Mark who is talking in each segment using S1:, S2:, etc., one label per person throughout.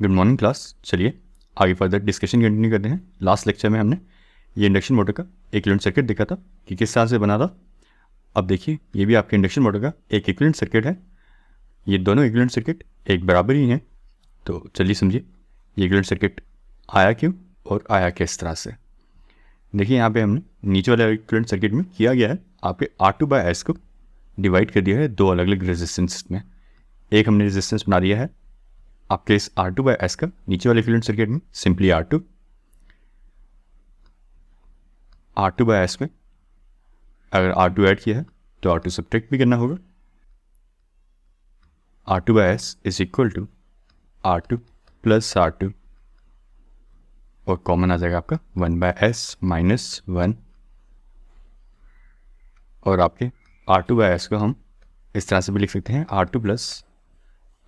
S1: Good morning class. चलिए आगे further discussion continue करते हैं। लास्ट लेक्चर में हमने ये इंडक्शन मोटर का इक्विवेलेंट सर्किट देखा था कि किस तरह से बना था। अब देखिए ये भी आपके इंडक्शन मोटर का एक इक्विवेलेंट सर्किट है। ये दोनों इक्विवेलेंट सर्किट एक बराबर ही हैं। तो चलिए समझिए ये इक्विवेलेंट सर्किट आया क्यों और आया किस तरह से। देखिए यहाँ पे हमने नीचे वाले इक्विवेलेंट सर्किट में किया गया है, आपके R2/S को डिवाइड कर दिया है दो अलग अलग रेजिस्टेंस में। एक हमने रेजिस्टेंस बना दिया है आपके इस R2/S का नीचे वाले इक्विवेलेंट सर्किट में सिंपली R2/S में अगर R2 ऐड किया है तो R2 सब्ट्रैक्ट भी करना होगा। R2/S is equal to R2 plus R2 और कॉमन आ जाएगा आपका 1/S माइनस 1। और आपके R2/S को हम इस तरह से भी लिख सकते हैं R2 plus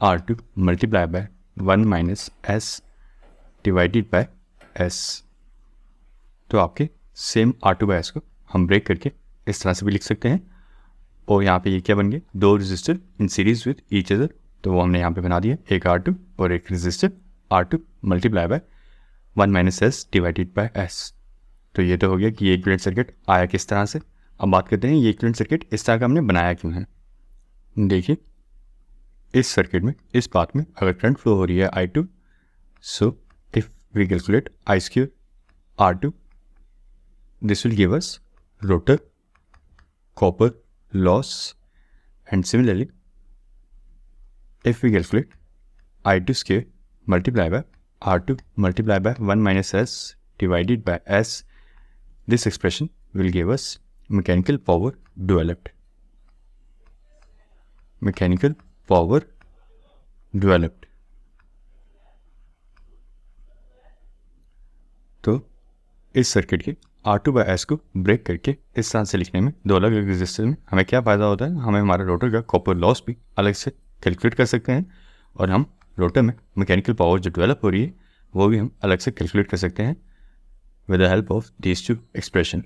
S1: R2 multiply by 1 minus S divided by S। तो आपके सेम R2/S को हम ब्रेक करके इस तरह से भी लिख सकते हैं। और यहाँ पे ये क्या बन गए, दो resistor in series with each other. तो वो हमने यहाँ पे बना दिया, एक R2 और एक resistor R2 multiply by 1 minus S divided by S। तो ये तो हो गया कि ये इक्विवेलेंट सर्किट आया किस तरह से। अब बात करते हैं ये इक्विवेलेंट सर्किट इस तरह का हमने बनाया क्यों है। देखिए इस सर्किट में इस पाथ में अगर करंट फ्लो हो रही है I2, so if we calculate I² R2, this will give us rotor copper loss, and similarly if we calculate I2 square multiply by R2 multiply by 1 minus S divided by S, this expression will give us mechanical power developed. Mechanical power developed. तो इस circuit के R2/S को break करके इस तरह से लिखने में दो अलग अलग रेजिस्टर में हमें क्या फ़ायदा होता है, हमें हमारा रोटर का कॉपर लॉस भी अलग से कैलकुलेट कर सकते हैं और हम रोटर में मैकेनिकल पावर जो डेवलप हो रही है वो भी हम अलग से कैलकुलेट कर सकते हैं with the help of these two expression.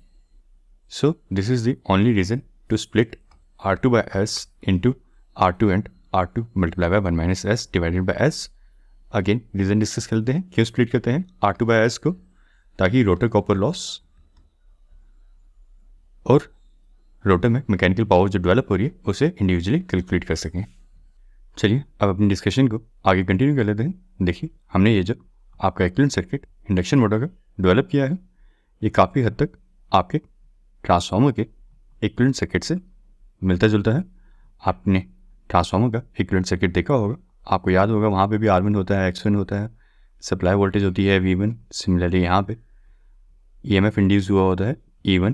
S1: So this is the only reason to split R2/S into R2 and R2 multiply by 1 minus S divided by S। Again reason discuss करते हैं क्यों split करते हैं R2/S को, ताकि rotor copper loss और rotor में mechanical power जो डेवलप हो रही है उसे इंडिविजुअली कैलकुलेट कर सकें। चलिए अब अपनी डिस्कशन को आगे कंटिन्यू कर लेते हैं। देखिए हमने ये जो आपका इक्विवेलेंट सर्किट इंडक्शन मोटर का डेवलप किया है ये काफ़ी हद तक आपके ट्रांसफार्मर के इक्विवेलेंट सर्किट से मिलता जुलता है। आपने ट्रांसफार्मर का इक्विवेलेंट सर्किट देखा होगा, आपको याद होगा वहाँ पे भी R1 होता है, X1 होता है, सप्लाई वोल्टेज होती है V1। सिमिलरली यहाँ पे EMF इंड्यूस हुआ होता है E1,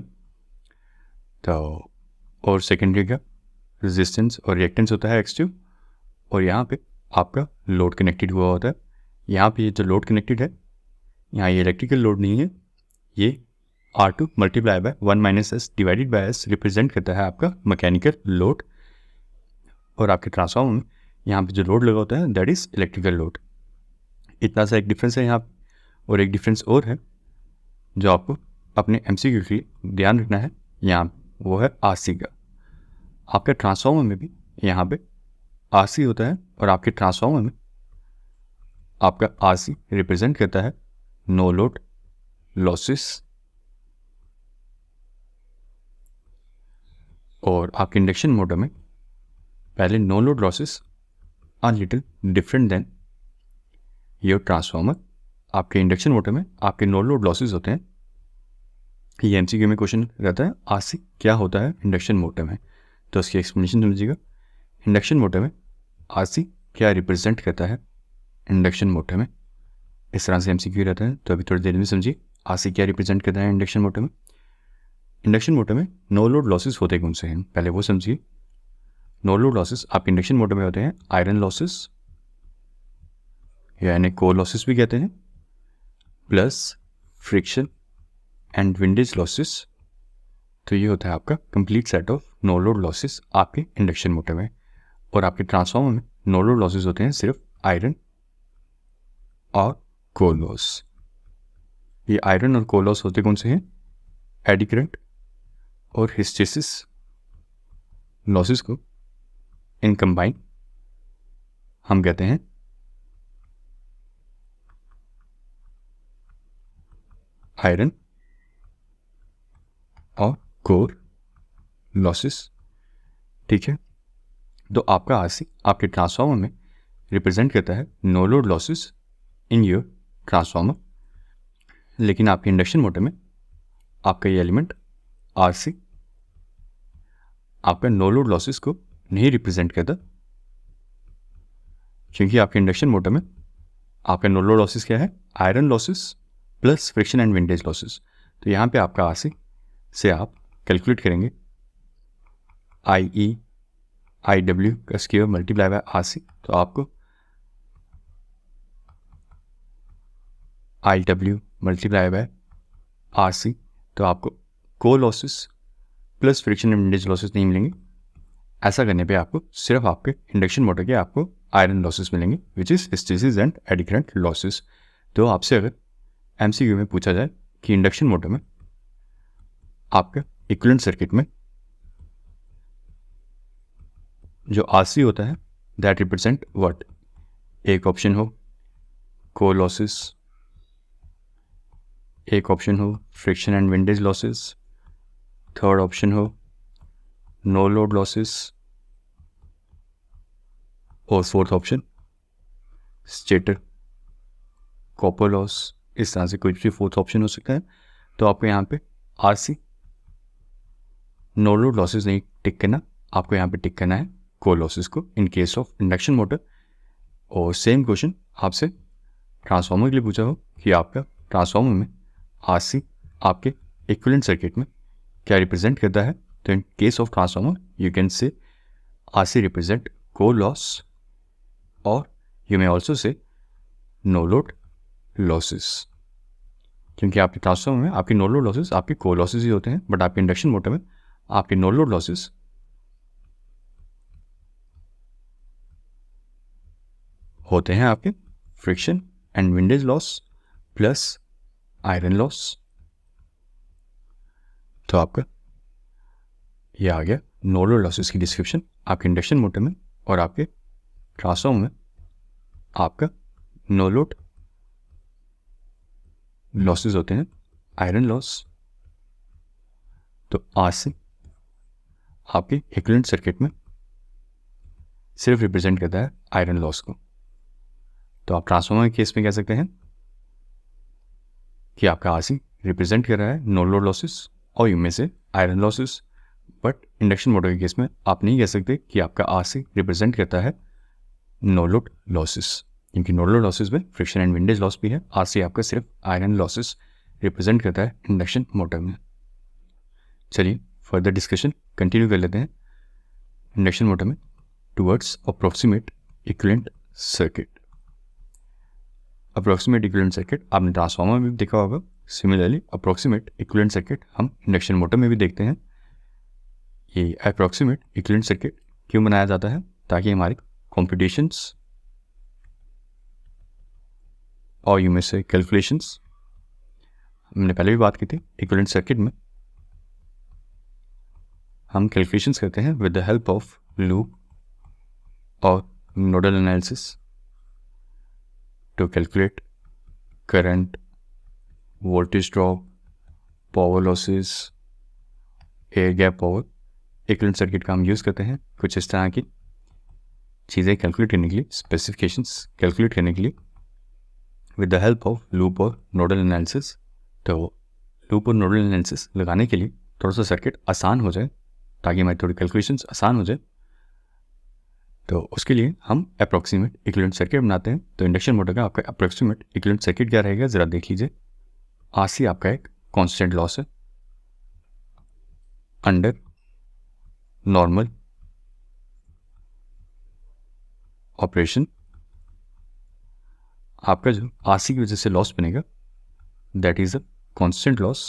S1: तो और सेकेंडरी का रेजिस्टेंस और रिएक्टेंस होता है X2। और यहाँ पे आपका लोड कनेक्टेड हुआ होता है। यहाँ पे ये जो लोड कनेक्टेड है यहाँ ये इलेक्ट्रिकल लोड नहीं है, ये R2 multiply by 1 minus S divided by S represent करता है आपका मैकेनिकल लोड। और आपके ट्रांसफार्मर में यहाँ पे जो लोड लगा होता है दैट इज़ इलेक्ट्रिकल लोड। इतना सा एक डिफरेंस है यहाँ पे। और एक डिफरेंस और है जो आपको अपने MCQ के लिए ध्यान रखना है, यहाँ वो है RC का। आपके ट्रांसफार्मर में भी यहाँ पे RC होता है और आपके ट्रांसफार्मर में आपका RC रिप्रेजेंट करता है नो लोड लॉसेस। और आपके इंडक्शन मोटर में पहले no load losses are little different than your transformer. आपके इंडक्शन मोटर में आपके नो लोड लॉसेस होते हैं। ये MCQ में क्वेश्चन रहता है RC क्या होता है इंडक्शन मोटर में, तो उसकी एक्सप्लेनेशन समझिएगा। इंडक्शन मोटर में RC क्या रिप्रेजेंट करता है इंडक्शन मोटर में, इस तरह से MCQ रहता है। तो अभी थोड़ी देर में समझिए RC क्या रिप्रेजेंट करता है इंडक्शन मोटर में। इंडक्शन मोटर में नो लोड लॉसेस होते कौन से हैं पहले वो समझिए। नो लोड लॉसेस आपके इंडक्शन मोटर में होते हैं आयरन लॉसेस यानी कोर लॉसेस भी कहते हैं, plus friction and windage losses. तो ये होता है आपका complete set of no load losses आपके इंडक्शन मोटर में। और आपके ट्रांसफार्मर में नो लोड लॉसेस होते हैं सिर्फ आयरन और कोर लॉस। ये आयरन और कोर लॉस होते कौन से हैं, एडी करंट और हिस्टेसिस लॉसेस को इन कंबाइन हम कहते हैं आयरन और कोर लॉसेस। ठीक है, तो आपका आरसी आपके ट्रांसफार्मर में रिप्रेजेंट करता है no load losses in your transformer, लेकिन आपके इंडक्शन मोटर में आपका ये एलिमेंट आरसी आपका नो लोड लॉसेस को नहीं रिप्रेजेंट करता, क्योंकि आपके इंडक्शन मोटर में आपका नो लोड लॉसेस क्या है, iron losses plus friction and windage losses. तो यहाँ पे आपका आरसी से आप कैलकुलेट करेंगे आई डब्ल्यू का स्क्वायर मल्टीप्लाई बाय आरसी, तो आपको I W multiply by RC, तो आपको core losses plus friction and windage losses नहीं मिलेंगे। ऐसा करने पे आपको सिर्फ आपके इंडक्शन मोटर के आपको आयरन लॉसेस मिलेंगे, which is hysteresis and eddy current losses. तो आपसे अगर एमसीक्यू में पूछा जाए कि इंडक्शन मोटर में आपका इक्विवेलेंट सर्किट में जो आरसी होता है दैट रिप्रेजेंट व्हाट, एक ऑप्शन हो कोर लॉसेस, एक ऑप्शन हो friction and windage losses, third option हो नो लोड लॉसेस, और fourth option stator copper loss. इस तरह से कोई भी फोर्थ ऑप्शन हो सकता है। तो आपको यहाँ पे आरसी नो लोड लॉसेस नहीं टिक करना, आपको यहाँ पे टिक करना है कोर लॉसेस को इन केस ऑफ इंडक्शन मोटर। और सेम क्वेश्चन आपसे ट्रांसफार्मर के लिए पूछा हो कि आपका ट्रांसफार्मर में आरसी आपके इक्विवेलेंट सर्किट में क्या रिप्रेजेंट करता है। तो in case of transformer you can say RC represent core loss, और you may also say no load losses, क्योंकि आपके ट्रांसफार्मर में आपके नो लोड लॉसेस आपके कोर लॉसेस ही होते हैं, बट आपके इंडक्शन मोटर में आपके नो लोड लॉसेस होते हैं आपके friction and windage loss plus iron loss. तो आपका ये आ गया नो लोड लॉसेस की डिस्क्रिप्शन आपके इंडक्शन मोटर में, और आपके ट्रांसफार्मर में आपका नो लोड लॉसेस होते हैं आयरन लॉस। तो आरसी आपके इक्विवेलेंट सर्किट में सिर्फ रिप्रेजेंट करता है आयरन लॉस को। तो आप ट्रांसफार्मर के केस में कह सकते हैं कि आपका आरसी रिप्रेजेंट कर रहा है नो लोड लॉसेस और यू में से iron losses, but induction motor के केस में आप नहीं कह सकते कि आपका आरसी रिप्रेजेंट करता है नो लोड लॉसेस, क्योंकि नो लोड लॉसेस में फ्रिक्शन एंड विंडेज लॉस भी है। आरसी आपका सिर्फ आयरन लॉसेस रिप्रेजेंट करता है इंडक्शन मोटर में। चलिए फर्दर डिस्कशन कंटिन्यू कर लेते हैं इंडक्शन मोटर में towards approximate equivalent circuit. Approximate equivalent circuit आपने ट्रांसफार्मर में भी देखा होगा, सिमिलरली अप्रोक्सीमेट इक्विवेलेंट सर्किट हम इंडक्शन मोटर में भी देखते हैं। ये अप्रोक्सीमेट इक्विवेलेंट सर्किट क्यों बनाया जाता है, ताकि हमारे कॉम्पिटिशन्स और यू में से कैलकुलेशंस, हमने पहले भी बात की थी इक्विवेलेंट सर्किट में हम कैलकुलेशंस करते हैं with the help of loop और nodal analysis to calculate current, voltage drop, power losses, air gap power. Equivalent circuit का हम यूज़ करते हैं कुछ इस तरह की चीज़ें कैलकुलेट करने के लिए, स्पेसिफिकेशंस कैलकुलेट करने के लिए with the help of loop और नोडल एनालिसिस। तो लूप और नोडल एनालिसिस लगाने के लिए थोड़ा सा सर्किट आसान हो जाए, ताकि हमारी थोड़ी कैलकुलेशंस आसान हो जाए, तो उसके लिए हम अप्रोक्सीमेट इक्विवेलेंट सर्किट बनाते हैं। तो इंडक्शन मोटर का आपका अप्रोक्सीमेट इक्विवेलेंट सर्किट क्या रहेगा, ज़रा देख लीजिए। आरसी आपका एक कांस्टेंट लॉस है अंडर नॉर्मल ऑपरेशन। आपका जो आरसी की वजह से लॉस बनेगा that is a constant loss.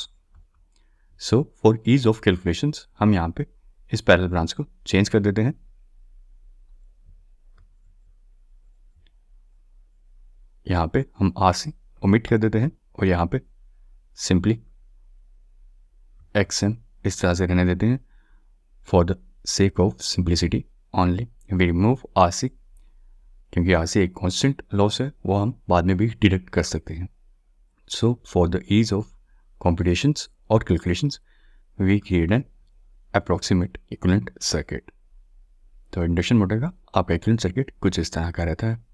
S1: So for ease of calculations हम यहाँ पे इस पैरेलल ब्रांच को चेंज कर देते हैं। यहाँ पे हम आरसी ओमिट कर देते हैं और यहाँ पे सिंपली एक्सएम इस तरह से रहने देते हैं। For the sake of simplicity only we remove RC, क्योंकि आरसी एक कांस्टेंट लॉस है, वो हम बाद में भी डिडक्ट कर सकते हैं। So for the ease of computations और calculations, we create an approximate equivalent circuit. तो इंडक्शन मोटर का आपका इक्विवेलेंट सर्किट कुछ इस तरह का रहता है.